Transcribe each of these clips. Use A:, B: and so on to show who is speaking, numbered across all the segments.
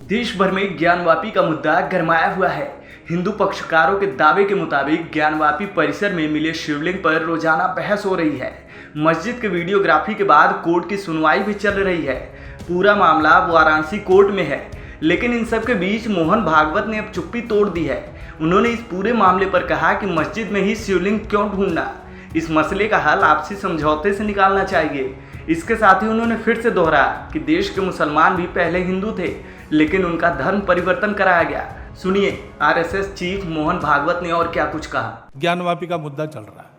A: देश भर में ज्ञानवापी का मुद्दा गरमाया हुआ है। हिंदू पक्षकारों के दावे के मुताबिक ज्ञानवापी परिसर में मिले शिवलिंग पर रोजाना बहस हो रही है। मस्जिद के वीडियोग्राफी के बाद कोर्ट की सुनवाई भी चल रही है। पूरा मामला वाराणसी कोर्ट में है, लेकिन इन सब के बीच मोहन भागवत ने अब चुप्पी तोड़ दी है। उन्होंने इस पूरे मामले पर कहा कि मस्जिद में ही शिवलिंग क्यों ढूंढना, इस मसले का हल आपसी समझौते से निकालना चाहिए। इसके साथ ही उन्होंने फिर से दोहराया कि देश के मुसलमान भी पहले हिंदू थे, लेकिन उनका धर्म परिवर्तन कराया गया। सुनिए आरएसएस चीफ मोहन भागवत ने और क्या कुछ कहा।
B: ज्ञानवापी का मुद्दा चल रहा है।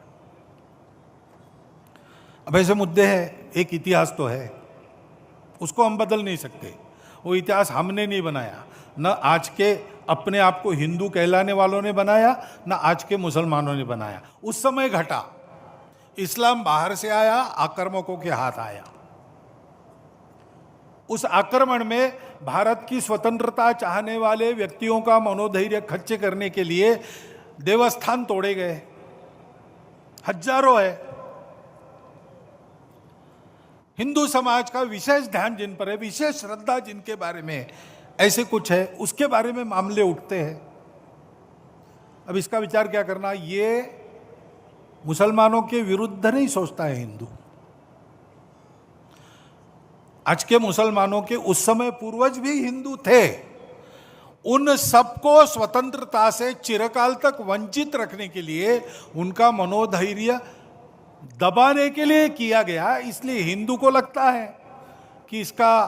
B: अब ऐसे मुद्दे हैं, एक इतिहास तो है, उसको हम बदल नहीं सकते। वो इतिहास हमने नहीं बनाया, न आज के अपने आप को हिंदू कहलाने वालों ने बनाया, न आज के मुसलमानों ने बनाया। उस समय घटा, इस्लाम बाहर से आया, आक्रामकों के हाथ आया। उस आक्रमण में भारत की स्वतंत्रता चाहने वाले व्यक्तियों का मनोधैर्य खच्चे करने के लिए देवस्थान तोड़े गए, हजारों है। हिंदू समाज का विशेष ध्यान जिन पर है, विशेष श्रद्धा जिनके बारे में ऐसे कुछ है, उसके बारे में मामले उठते हैं। अब इसका विचार क्या करना, ये मुसलमानों के विरुद्ध नहीं सोचता है हिंदू। आज के मुसलमानों के उस समय पूर्वज भी हिंदू थे। उन सबको स्वतंत्रता से चिरकाल तक वंचित रखने के लिए, उनका मनोधैर्य दबाने के लिए किया गया। इसलिए हिंदू को लगता है कि इसका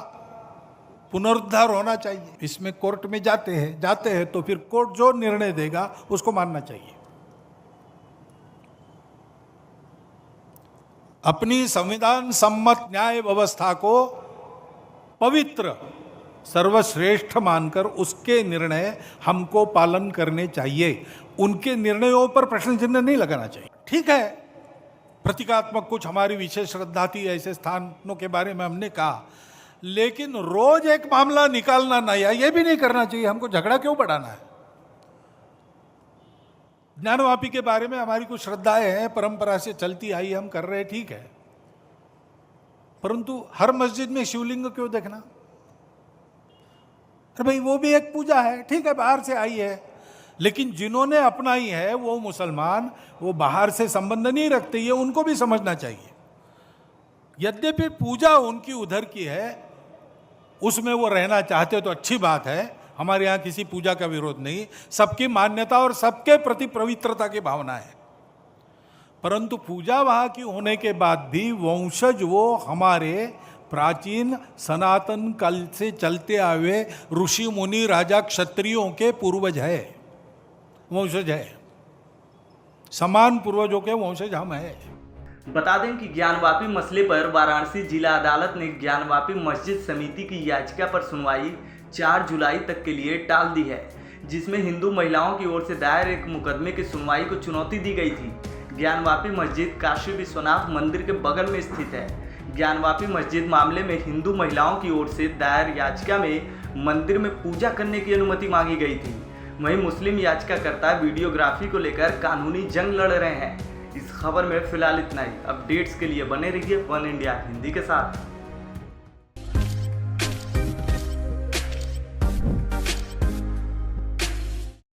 B: पुनरुद्धार होना चाहिए। इसमें कोर्ट में जाते हैं तो फिर कोर्ट जो निर्णय देगा उसको मानना चाहिए। अपनी संविधान सम्मत न्याय व्यवस्था को पवित्र सर्वश्रेष्ठ मानकर उसके निर्णय हमको पालन करने चाहिए। उनके निर्णयों पर प्रश्न चिन्ह नहीं लगाना चाहिए। ठीक है, प्रतीकात्मक कुछ हमारी विशेष श्रद्धा थी, ऐसे स्थानों के बारे में हमने कहा, लेकिन रोज एक मामला निकालना नया, यह भी नहीं करना चाहिए। हमको झगड़ा क्यों बढ़ाना है। ज्ञानवापी के बारे में हमारी कुछ श्रद्धाएं हैं, परंपरा से चलती आई, हम कर रहे, ठीक है, परंतु हर मस्जिद में शिवलिंग क्यों देखना। अरे भाई, वो भी एक पूजा है, ठीक है, बाहर से आई है, लेकिन जिन्होंने अपनाई है वो मुसलमान, वो बाहर से संबंध नहीं रखते, ये उनको भी समझना चाहिए। यद्यपि पूजा उनकी उधर की है, उसमें वो रहना चाहते तो अच्छी बात है। हमारे यहाँ किसी पूजा का विरोध नहीं, सबकी मान्यता और सबके प्रति पवित्रता की भावना है। परंतु पूजा वहाँ की होने के बाद भी वंशज वो हमारे प्राचीन सनातन काल से चलते आए ऋषि मुनि राजा क्षत्रियों के पूर्वज है, वंशज है। समान पूर्वजों के वंशज हम हैं।
A: बता दें कि ज्ञानवापी मसले पर वाराणसी जिला अदालत ने ज्ञानवापी मस्जिद समिति की याचिका पर सुनवाई 4 जुलाई तक के लिए टाल दी है, जिसमें हिंदू महिलाओं की ओर से दायर एक मुकदमे की सुनवाई को चुनौती दी गई थी। ज्ञानवापी मस्जिद काशी विश्वनाथ मंदिर के बगल में स्थित है। ज्ञानवापी मस्जिद मामले में हिंदू महिलाओं की ओर से दायर याचिका में मंदिर में पूजा करने की अनुमति मांगी गई थी। वहीं मुस्लिम याचिकाकर्ता वीडियोग्राफी को लेकर कानूनी जंग लड़ रहे हैं। इस खबर में फिलहाल इतना ही। अपडेट्स के लिए बने रहिए वन इंडिया हिंदी के साथ।